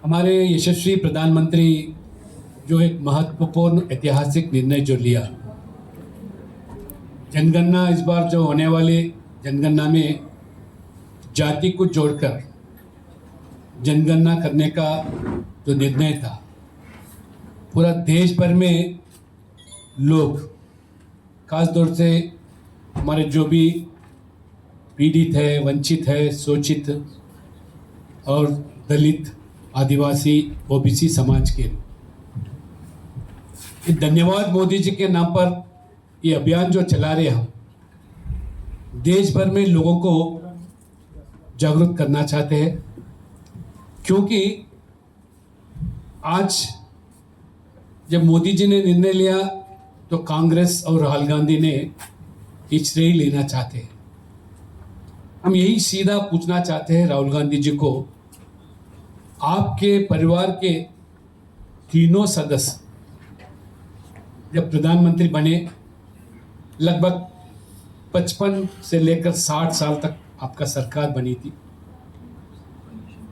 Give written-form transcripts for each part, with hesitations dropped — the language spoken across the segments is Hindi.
हमारे यशस्वी प्रधानमंत्री जो एक महत्वपूर्ण ऐतिहासिक निर्णय जो लिया, जनगणना इस बार जो होने वाली जनगणना में जाति को जोड़कर जनगणना करने का जो निर्णय था, पूरा देश भर में लोग, खास तौर से हमारे जो भी पीड़ित है, वंचित है, शोषित और दलित, आदिवासी, ओबीसी समाज के, धन्यवाद मोदी जी के नाम पर ये अभियान जो चला रहे हम, देश भर में लोगों को जागरूक करना चाहते हैं। क्योंकि आज जब मोदी जी ने निर्णय लिया तो कांग्रेस और राहुल गांधी ने ये श्रेय लेना चाहते हैं। हम यही सीधा पूछना चाहते हैं राहुल गांधी जी को, आपके परिवार के तीनों सदस्य जब प्रधानमंत्री बने, लगभग 55 से लेकर 60 साल तक आपका सरकार बनी थी।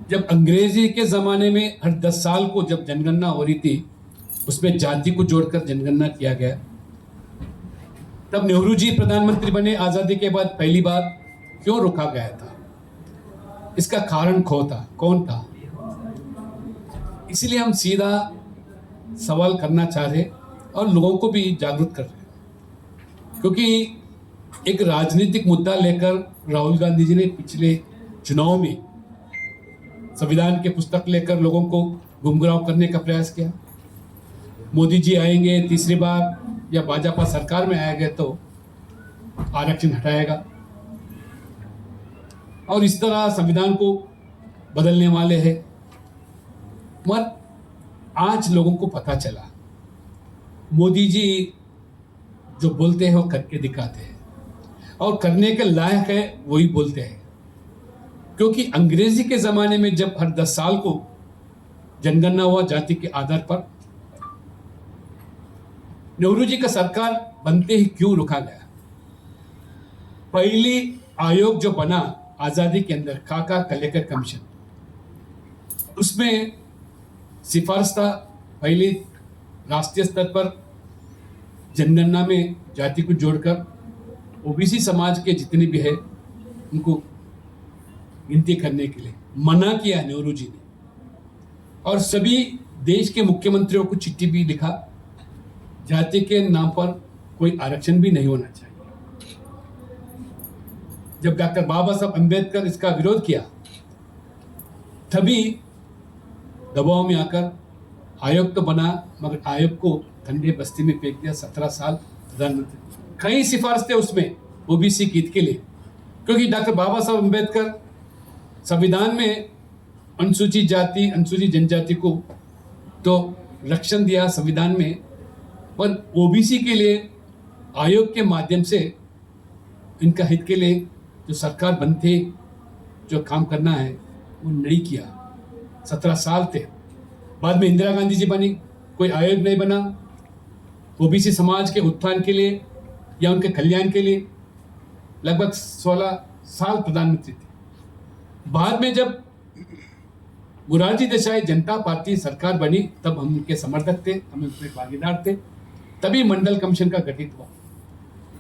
जब अंग्रेजी के ज़माने में हर 10 साल को जब जनगणना हो रही थी, उसमें जाति को जोड़कर जनगणना किया गया। तब नेहरू जी प्रधानमंत्री बने आज़ादी के बाद पहली बार, क्यों रोका गया था? इसका कारण कौन था? इसलिए हम सीधा सवाल करना चाह रहे और लोगों को भी जागरूक कर रहे, क्योंकि एक राजनीतिक मुद्दा लेकर राहुल गांधी जी ने पिछले चुनाव में संविधान के पुस्तक लेकर लोगों को गुमराह करने का प्रयास किया। मोदी जी आएंगे तीसरी बार या भाजपा सरकार में आएंगे तो आरक्षण हटाएगा, और इस तरह संविधान को बदलने वाले हैं। मगर आज लोगों को पता चला, मोदी जी जो बोलते हैं वो करके दिखाते हैं, और करने के लायक है वही बोलते हैं। क्योंकि अंग्रेजी के ज़माने में जब हर 10 साल को जनगणना हुआ जाति के आधार पर, नेहरू जी का सरकार बनते ही क्यों रुका गया? पहली आयोग जो बना आज़ादी के अंदर, काका कलेक्टर कमीशन, उसमें सिफारिश था पहले राष्ट्रीय स्तर पर जनगणना में जाति को जोड़कर ओबीसी समाज के जितने भी है उनको गिनती करने के लिए मना किया नेहरू जी ने। और सभी देश के मुख्यमंत्रियों को चिट्ठी भी लिखा, जाति के नाम पर कोई आरक्षण भी नहीं होना चाहिए। जब डॉक्टर बाबा साहब अम्बेडकर इसका विरोध किया, तभी दबाव में आकर आयोग तो बना, मगर आयोग को ठंडे बस्ती में फेंक दिया। 17 साल प्रधानमंत्री, कई सिफारिश थे उसमें ओबीसी के हित के लिए, क्योंकि डॉक्टर बाबा साहब अम्बेडकर संविधान में अनुसूचित जाति, अनुसूचित जनजाति को तो रक्षण दिया संविधान में, पर ओबीसी के लिए आयोग के माध्यम से इनका हित के लिए जो सरकार बनते जो काम करना है वो नहीं किया। 17 साल थे। बाद में इंदिरा गांधी जी बनी, कोई आयोग नहीं बना ओबीसी समाज के उत्थान के लिए या उनके कल्याण के लिए। लगभग 16 साल प्रधानमंत्री थे। बाद में जब मोरारजी देसाई जनता पार्टी सरकार बनी, तब हम उनके समर्थक थे, हम उनके भागीदार थे। तभी मंडल कमीशन का गठित हुआ,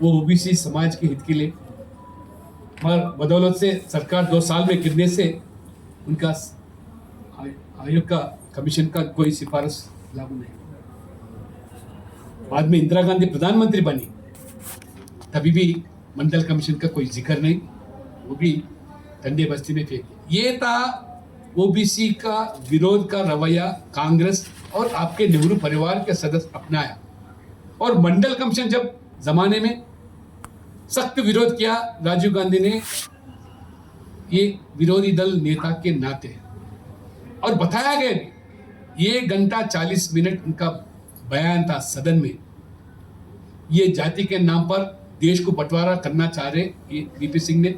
वो ओबीसी समाज के हित के लिए। पर बदौलत से सरकार 2 साल में गिरने से उनका आयोग का कमीशन का कोई सिफारिश लागू नहीं। बाद में इंदिरा गांधी प्रधानमंत्री बनी, तभी भी मंडल कमीशन का कोई जिक्र नहीं, वो भी ठंडे बस्ती में फेंक दिया। ये था ओबीसी का विरोध का रवैया कांग्रेस और आपके नेहरू परिवार के सदस्य अपनाया। और मंडल कमीशन जब जमाने में सख्त विरोध किया राजीव गांधी ने, ये विरोधी दल नेता के नाते, और बताया गया 1 घंटा 40 मिनट उनका बयान था सदन में। ये जाति के नाम पर देश को बंटवारा करना चाह रहे ये वीपी सिंह ने,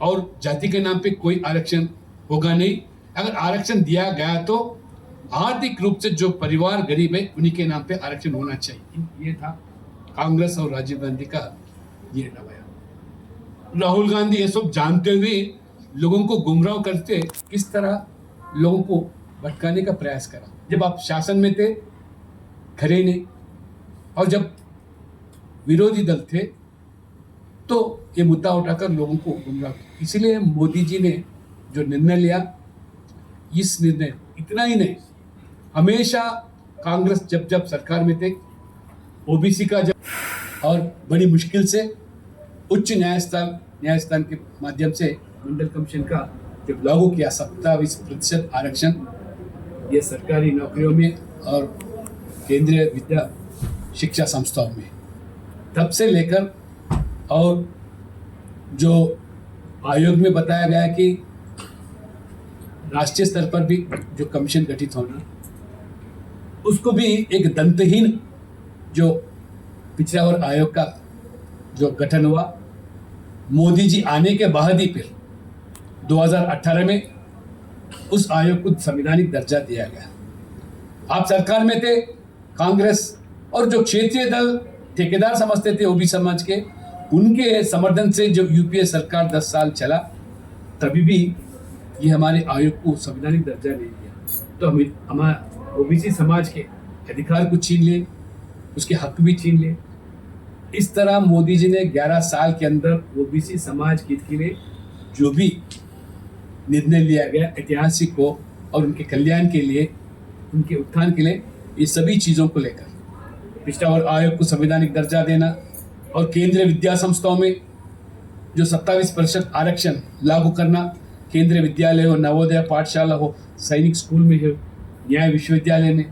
और जाति के नाम पे कोई आरक्षण होगा नहीं। अगर आरक्षण दिया गया तो आर्थिक रूप से जो परिवार गरीब है उन्हीं के नाम पे आरक्षण होना चाहिए। ये था कांग्रेस और राजीव गांधी का ये रवैया। राहुल गांधी ये सब जानते हुए लोगों को गुमराह करते, किस तरह लोगों को भटकाने का प्रयास करा। जब आप शासन में थे खरे नहीं, और जब विरोधी दल थे तो ये मुद्दा उठाकर लोगों को गुमराह किया। इसलिए मोदी जी ने जो निर्णय लिया, इस निर्णय इतना ही नहीं, हमेशा कांग्रेस जब जब सरकार में थे ओबीसी का जब और बड़ी मुश्किल से उच्च न्यायस्थान के माध्यम से मंडल कमीशन का जब लागू किया 27% आरक्षण, ये सरकारी नौकरियों में और केंद्रीय विद्या शिक्षा संस्थाओं में, तब से लेकर और जो आयोग में बताया गया कि राष्ट्रीय स्तर पर भी जो कमीशन गठित होना, उसको भी एक दंतहीन जो पिछड़ा वर्ग आयोग का जो गठन हुआ, मोदी जी आने के बाद ही फिर 2018 में उस आयोग को संवैधानिक दर्जा दिया गया। आप सरकार में थे कांग्रेस, और जो क्षेत्रीय दल ठेकेदार समझते थे ओबीसी समाज के, उनके समर्थन से जब यूपीए सरकार 10 साल चला, तभी भी ये हमारे आयोग को संवैधानिक दर्जा नहीं दिया। तो हमारे ओबीसी समाज के अधिकार को छीन ले, उसके हक भी छीन ले। इस तरह मोदी जी ने 11 साल के अंदर ओबीसी समाज के हित के लिए जो भी निर्णय लिया गया ऐतिहासिक हो और उनके कल्याण के लिए, उनके उत्थान के लिए, ये सभी चीज़ों को लेकर पिछड़ा वर्ग आयोग को संवैधानिक दर्जा देना और केंद्रीय विद्या संस्थाओं में जो 27% आरक्षण लागू करना, केंद्रीय विद्यालय हो, नवोदय पाठशाला हो, सैनिक स्कूल में हो, न्याय विश्वविद्यालय में,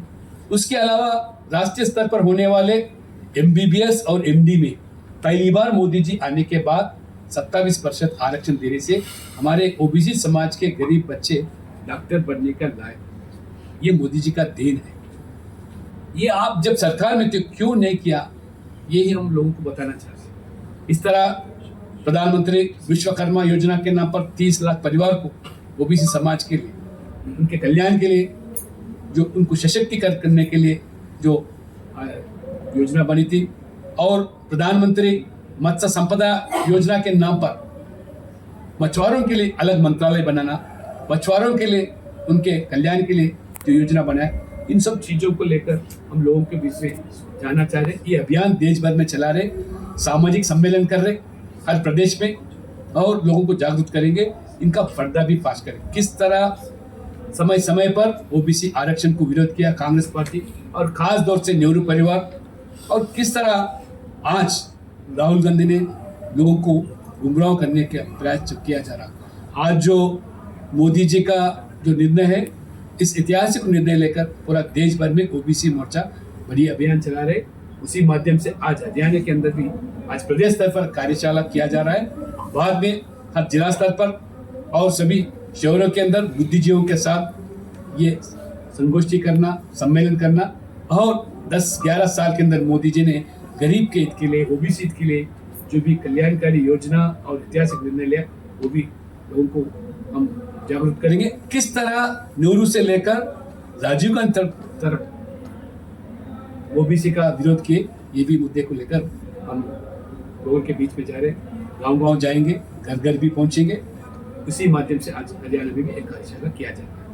उसके अलावा राष्ट्रीय स्तर पर होने वाले एमबीबीएस और एमडी में पहली बार मोदी जी आने के बाद 27% आरक्षण देने से हमारे ओबीसी समाज के गरीब बच्चे डॉक्टर बनने का लायक, ये मोदी जी का देन है। ये आप जब सरकार में थे क्यों नहीं किया, यही हम लोगों को बताना चाहते हैं। इस तरह प्रधानमंत्री विश्वकर्मा योजना के नाम पर 30 लाख परिवार को ओबीसी समाज के लिए, उनके कल्याण के लिए, जो उनको सशक्तिकरण करने के लिए जो योजना बनी थी, और प्रधानमंत्री मत्स्य संपदा योजना के नाम पर मछुआरों के लिए अलग मंत्रालय बनाना, मछुआरों के लिए उनके कल्याण के लिए जो योजना बनाए, इन सब चीज़ों को लेकर हम लोगों के बीच में जाना चाह रहे। ये अभियान देश भर में चला रहे, सामाजिक सम्मेलन कर रहे हर प्रदेश में, और लोगों को जागरूक करेंगे, इनका पर्दा भी फाश करें। किस तरह समय समय पर ओबीसी आरक्षण को विरोध किया कांग्रेस पार्टी और खास तौर से नेहरू परिवार, और किस तरह आज राहुल गांधी ने लोगों को गुमराह करने का प्रयास किया जा रहा। आज जो मोदी जी का जो निर्णय है, इस ऐतिहासिक निर्णय लेकर पूरा देश भर में ओबीसी मोर्चा बड़ी अभियान चला रहे। उसी माध्यम से आज हरियाणा के अंदर भी आज प्रदेश स्तर पर कार्यशाला किया जा रहा है, बाद में हर जिला स्तर पर और सभी शहरों के अंदर बुद्धिजीवियों के साथ ये संगोष्ठी करना, सम्मेलन करना, और 10-11 साल के अंदर मोदी जी ने गरीब के हित के लिए, ओबीसी हित के लिए जो भी कल्याणकारी योजना और ऐतिहासिक निर्णय लिया, वो भी लोगों को हम जागरूक करेंगे। किस तरह नेहरू से लेकर राजीव गांधी तरफ ओबीसी का विरोध किए, ये भी मुद्दे को लेकर हम लोगों के बीच में जा रहे, गांव-गांव जाएंगे, घर घर भी पहुंचेंगे। उसी माध्यम से आज हरियाणा में भी एक कार्यशाला किया जाएगा।